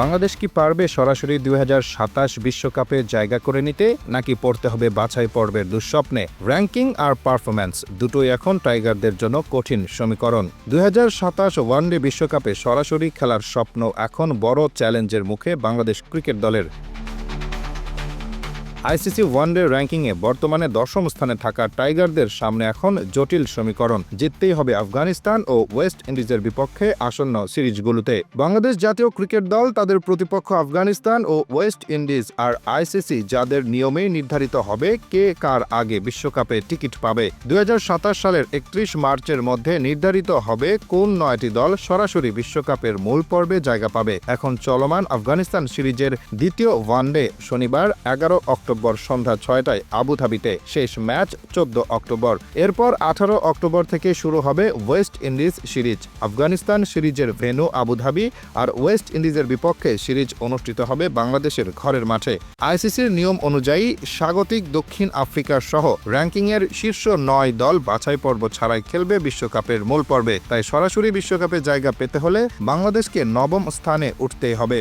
বাংলাদেশ কি পারবে সরাসরি ২০২৭ বিশ্বকাপে জায়গা করে নিতে, নাকি পড়তে হবে বাছাই পর্বের দুঃস্বপ্নে? র্যাঙ্কিং আর পারফরম্যান্স দুটোই এখন টাইগারদের জন্য কঠিন সমীকরণ। ২০২৭ ওয়ানডে বিশ্বকাপে সরাসরি খেলার স্বপ্ন এখন বড় চ্যালেঞ্জের মুখে বাংলাদেশ ক্রিকেট দলের। আইসিসি ওয়ানডে র্যাঙ্কিংয়ে বর্তমানে ১০ম স্থানে থাকা টাইগারদের সামনে এখন জটিল সমীকরণ। জিততেই হবে আফগানিস্তান ও ওয়েস্ট ইন্ডিজের বিপক্ষে আসন্ন সিরিজগুলোতে। বাংলাদেশ জাতীয় ক্রিকেট দল, তাদের প্রতিপক্ষ আফগানিস্তান ও ওয়েস্ট ইন্ডিজ, আর আইসিসি যাদের নিয়মেই নির্ধারিত হবে কে কার আগে বিশ্বকাপে টিকিট পাবে। ২০২৭ সালের ৩১ মার্চের মধ্যে নির্ধারিত হবে কোন ৯টি দল সরাসরি বিশ্বকাপের মূল পর্বে জায়গা পাবে। এখন চলমান আফগানিস্তান সিরিজের দ্বিতীয় ওয়ানডে শনিবার ১১ অক্টোবর সন্ধ্যা ৬টায় আবুধাবিতে, শেষ ম্যাচ ১৪ অক্টোবর। এরপর ১৮ অক্টোবর থেকে শুরু হবে ওয়েস্ট ইন্ডিজ সিরিজ। আফগানিস্তান সিরিজের ভেন্যু আবুধাবি, আর ওয়েস্ট ইন্ডিজের বিপক্ষে সিরিজ অনুষ্ঠিত হবে বাংলাদেশের ঘরের মাঠে। আইসিসির নিয়ম অনুযায়ী স্বাগতিক দক্ষিণ আফ্রিকার সহ র্যাঙ্কিংয়ের শীর্ষ ৯ দল বাছাই পর্ব ছাড়াই খেলবে বিশ্বকাপের মূল পর্বে। তাই সরাসরি বিশ্বকাপে জায়গা পেতে হলে বাংলাদেশকে ৯ম স্থানে উঠতেই হবে।